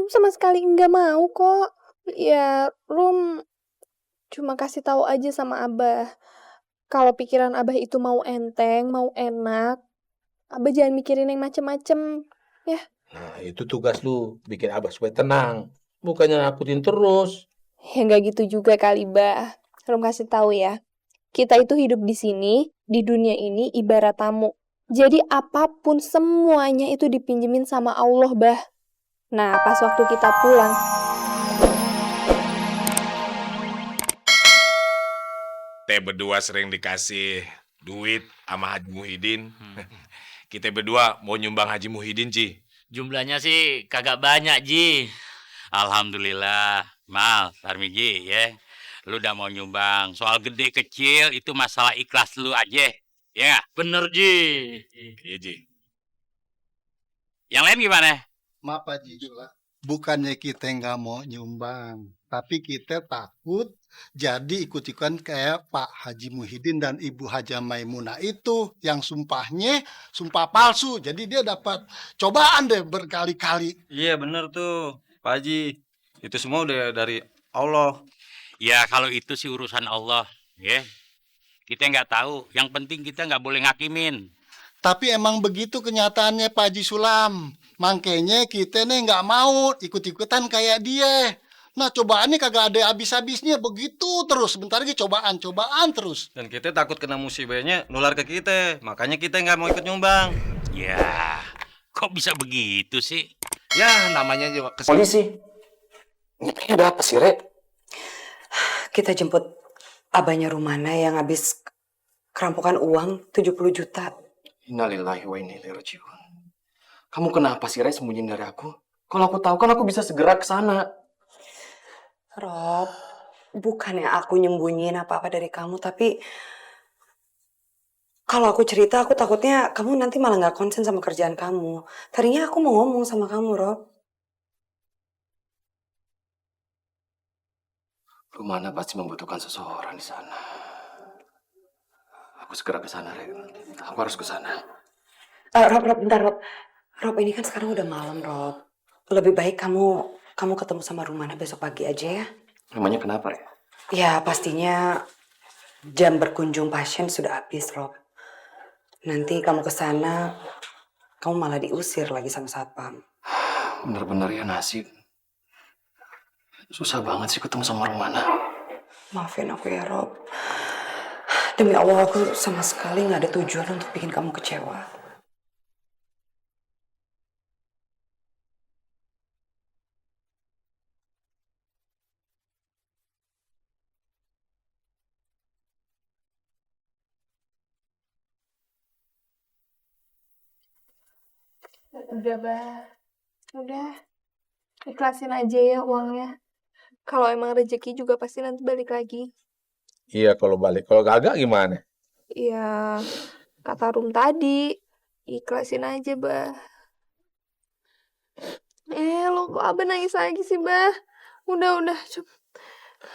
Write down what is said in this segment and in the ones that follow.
Rum sama sekali nggak mau kok. Ya, Rum cuma kasih tahu aja sama Abah. Kalau pikiran Abah itu mau enteng, mau enak, Abah jangan mikirin yang macem-macem. Ya, Nah, itu tugas lu, bikin Abah supaya tenang. Bukannya nakutin terus. ya nggak gitu juga kali, Bah. Rum kasih tahu ya. Kita itu hidup di sini, di dunia ini ibarat tamu. Jadi apapun semuanya itu dipinjemin sama Allah, Bah. Nah, pas waktu kita pulang, Kita berdua sering dikasih duit sama Haji Muhyiddin. Kita berdua mau nyumbang Haji Muhyiddin, Ci. Jumlahnya sih kagak banyak, Ji. Alhamdulillah. Mal, Tarmiji ya. Lu udah mau nyumbang. Soal gede kecil itu masalah ikhlas lu aja. Ya, bener, Ji. Iya, Ji. Yang lain gimana? Maaf Pak Ji, bukannya kita nggak mau nyumbang, tapi kita takut jadi ikut-ikutan kayak Pak Haji Muhyiddin dan Ibu Haja Maimunah itu yang sumpahnya sumpah palsu. Jadi dia dapat cobaan deh berkali-kali. Iya bener tuh Pak Haji. Itu semua udah dari Allah. Ya, kalau itu sih urusan Allah, ya. Kita nggak tahu. Yang penting kita nggak boleh ngakimin. Tapi emang begitu kenyataannya Pak Haji Sulam. Makanya kita nih nggak mau ikut-ikutan kayak dia. Nah cobaannya kagak ada habis-habisnya, begitu terus. Sebentar lagi cobaan terus. Dan kita takut kena musibahnya nular ke kita. Makanya kita nggak mau ikut nyumbang. Ya, kok bisa begitu sih? Ya namanya juga polisi. Ini ada apa sih, Rek? Kita jemput abahnya Rumana yang habis kerampokan uang 70 juta. Innalillahi wa inna ilaihi raji'un. Kamu kenapa sih, Rek, sembunyiin dari aku? Kalau aku tahu kan aku bisa segera ke sana. Rob, bukannya aku nyembunyiin apa-apa dari kamu, tapi kalau aku cerita, aku takutnya kamu nanti malah nggak konsen sama kerjaan kamu. Tadinya aku mau ngomong sama kamu, Rob. Rumana pasti membutuhkan seseorang di sana. Aku segera ke sana, Rek. Aku harus ke sana. Rob, bentar, Rob. Rob, ini kan sekarang udah malam, Rob. Lebih baik kamu ketemu sama Rumana besok pagi aja ya. Namanya kenapa, Rek? Ya, pastinya jam berkunjung pasien sudah habis, Rob. Nanti kamu ke sana, kamu malah diusir lagi sama satpam. Bener-bener ya nasib. Susah banget sih ketemu sama Rumana. Maafin aku ya, Rob. Demi Allah, aku sama sekali nggak ada tujuan untuk bikin kamu kecewa. udah, Bah. Udah. Ikhlasin aja ya uangnya. Kalau emang rezeki juga pasti nanti balik lagi. Iya kalau balik. Kalau kagak gimana? Ya, kata Rum tadi, ikhlasin aja, Bah. Lo kok Abah nangis lagi sih, Bah? Udah, coba.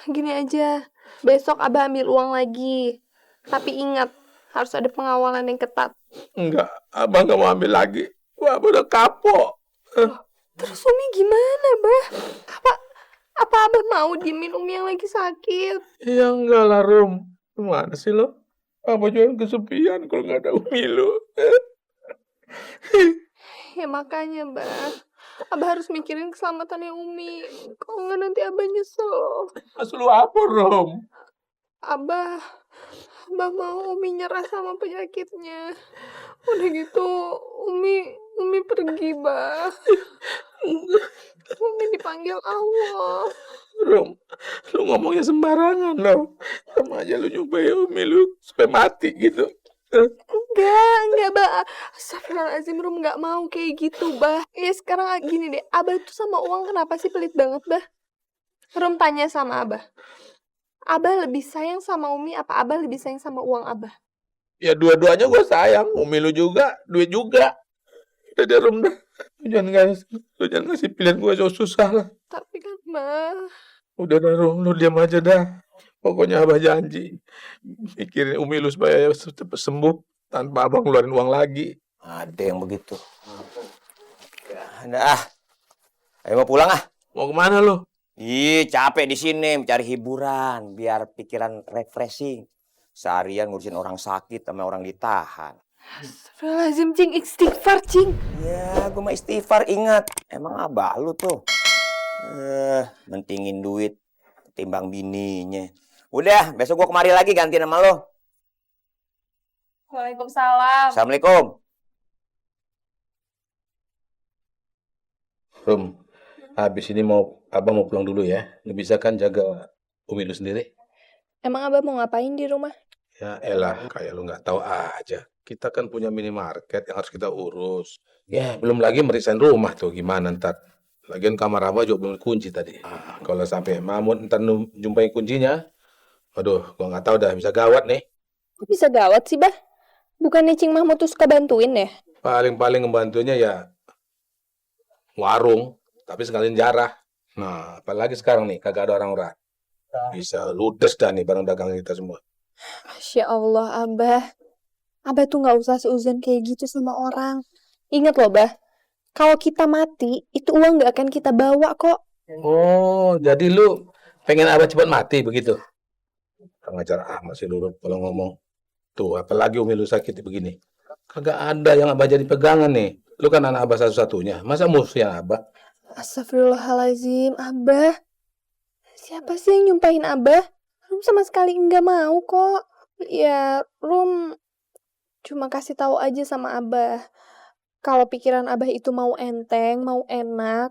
Gini aja, besok Abah ambil uang lagi. Tapi ingat, harus ada pengawalan yang ketat. Enggak, Abang nggak mau ambil lagi. Wah, Abang udah kapok. Terus Umi gimana, Bah? Apa Abah mau diemin Umi yang lagi sakit? Ya enggak lah, Rum. Gimana sih lo? Abang juga kesepian kalau nggak ada Umi lo. Ya makanya, Bah. Abah harus mikirin keselamatannya Umi. Kalau nggak nanti Abah nyesel. Maksud lu apa, Rum? Abah mau Umi nyerah sama penyakitnya. Udah gitu, Umi pergi, Bah. Umi dipanggil Allah. Rum, lu ngomongnya sembarangan lo. Sama aja lu nyumpain Umi lu supaya mati gitu. Enggak, Bah. Astagfirullahaladzim, Rum nggak mau kayak gitu, Bah. Ya sekarang gini deh, Abah tuh sama uang kenapa sih pelit banget, Bah? Rum tanya sama Abah. Abah lebih sayang sama Umi apa Abah lebih sayang sama uang Abah? Ya dua-duanya gue sayang. Umi lu juga, duit juga. Udah deh, Rum dah. Lu jangan ngasih pilihan gue susah lah. Tapi kan, Bah. Udah dah, Rum, lu diam aja dah. Pokoknya Abah janji mikirin Umi lu supaya cepat sembuh tanpa Abang ngeluarin uang lagi. Ada yang begitu. Ada ah. Ayo mau pulang ah. Mau kemana lu? Ih, capek di sini mencari hiburan biar pikiran refreshing. Seharian ngurusin orang sakit sama orang ditahan. Astagfirullahaladzim, Cing. Istighfar, Cing. Ya, gue mah istighfar ingat. Emang abah lu tuh. Mentingin duit ketimbang bininya. Udah, besok gua kemari lagi gantiin sama lo. Waalaikumsalam. Assalamualaikum. Rum, habis ini abang mau pulang dulu ya. Lu bisa kan jaga Umi lu sendiri? Emang Abah mau ngapain di rumah? Ya elah, kayak lu nggak tahu aja. Kita kan punya minimarket yang harus kita urus. Ya, belum lagi merisain rumah tuh gimana ntar. Lagian kamar Abah juga belum kunci tadi. Kalau sampai Mahmud ntar jumpai kuncinya, waduh, gua nggak tahu dah bisa gawat nih. Kok bisa gawat sih, Bah? Bukannya Cing Mahmud tuh suka bantuin ya? Paling-paling ngebantunya ya warung, tapi sekalian jarah. Nah, apalagi sekarang nih, kagak ada orang-orang. Bisa ludes dah nih barang dagangan kita semua. Masya Allah, Abah. Abah tuh nggak usah seuzon kayak gitu sama orang. Ingat loh, Bah. Kalau kita mati, itu uang nggak akan kita bawa kok. Oh, jadi lu pengen Abah cepat mati begitu? Pengajar amat sih lu kalau ngomong. Tuh, apalagi Umi lu sakit begini. Kagak ada yang Abah jadi pegangan nih. Lu kan anak Abah satu-satunya. Masa musuhnya Abah? Astagfirullahaladzim, Abah. Siapa sih yang nyumpahin Abah? Rum sama sekali nggak mau kok. Ya, Rum cuma kasih tahu aja sama Abah. Kalau pikiran Abah itu mau enteng, mau enak,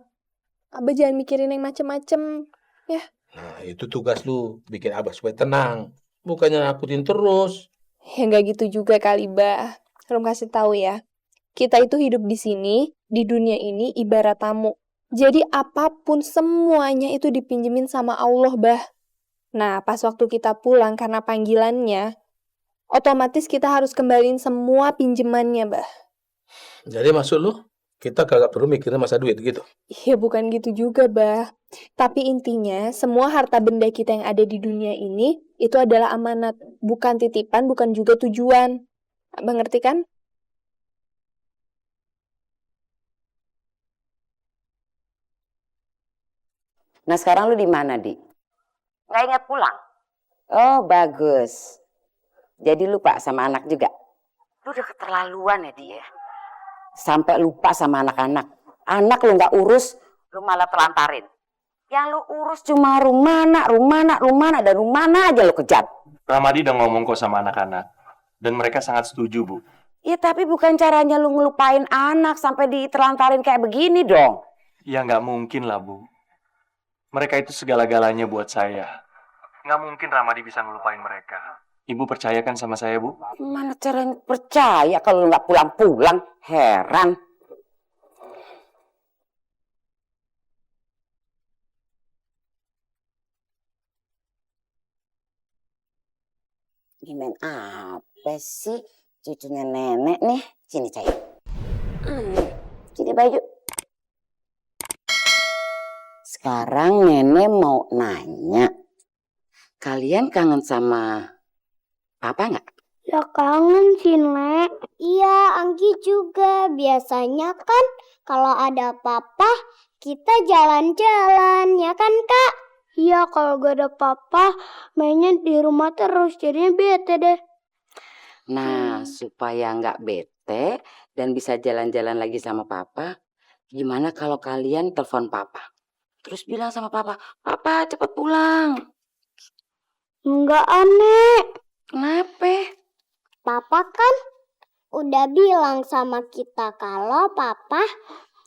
Abah jangan mikirin yang macem-macem. Ya. Nah, itu tugas lu. Bikin Abah supaya tenang. Bukannya nakutin terus. Ya nggak gitu juga kali, Bah. Rum kasih tahu ya. Kita itu hidup di sini, di dunia ini ibarat tamu. Jadi apapun semuanya itu dipinjemin sama Allah, Bah. Nah, pas waktu kita pulang karena panggilannya, otomatis kita harus kembaliin semua pinjemannya, Bah. Jadi maksud lu, kita kagak perlu mikirin masa duit gitu? Ya bukan gitu juga, Bah. Tapi intinya, semua harta benda kita yang ada di dunia ini, itu adalah amanat. Bukan titipan, bukan juga tujuan. Abah ngerti kan? Nah sekarang lu di mana, Di? Nggak ingat pulang? Oh bagus. Jadi lupa sama anak juga? Lu udah keterlaluan ya, Di ya? Sampai lupa sama anak-anak. Anak lu nggak urus, lu malah telantarin. Yang lu urus cuma Rumana dan Rumana aja lu kejar. Ramadi udah ngomong kok sama anak-anak. Dan mereka sangat setuju, Bu. Ya tapi bukan caranya lu ngelupain anak sampai ditelantarin kayak begini dong. Ya nggak mungkin lah, Bu. Mereka itu segala-galanya buat saya. Nggak mungkin Ramadi bisa ngelupain mereka. Ibu percayakan sama saya, Bu? Mana caranya percaya kalau lu nggak pulang-pulang? Heran. Gimana apa sih cucunya nenek nih? Sini Cahaya. Sini baju. Sekarang nenek mau nanya. Kalian kangen sama papa nggak? Ya kangen sih, Nek. Iya, Anggi juga. Biasanya kan kalau ada papa, kita jalan-jalan, ya kan, Kak? Iya, kalau gak ada papa, mainnya di rumah terus. Jadinya bete deh. Nah, supaya nggak bete dan bisa jalan-jalan lagi sama papa, gimana kalau kalian telepon papa? Terus bilang sama papa, papa cepet pulang. Enggak aneh. Kenapa? Papa kan udah bilang sama kita kalau papa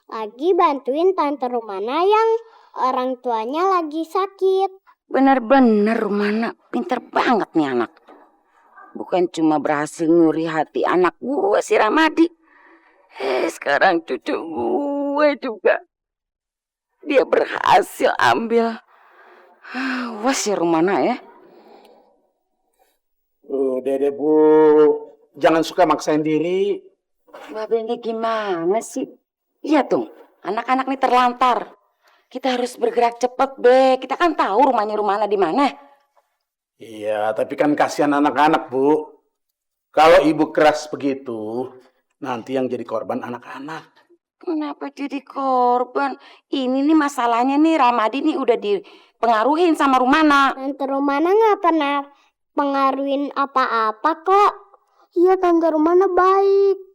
lagi bantuin Tante Rumana yang orang tuanya lagi sakit. Bener-bener Rumana, pinter banget nih anak. Bukan cuma berhasil nyuri hati anak gue si Ramadi. Sekarang cucu gue juga. Dia berhasil ambil. Wah si Rumana ya. Dede Bu, jangan suka maksain diri. Babe ini gimana sih? Iya tuh, anak-anak nih terlantar. Kita harus bergerak cepet, Be. Kita kan tahu rumahnya Rumana di mana. Iya, tapi kan kasihan anak-anak, Bu. Kalau ibu keras begitu, nanti yang jadi korban anak-anak. Kenapa jadi korban? Ini nih masalahnya nih Ramadi nih udah dipengaruhin sama Rumana. Tante Rumana nggak pernah pengaruhin apa-apa kok. Iya, Tante Rumana baik.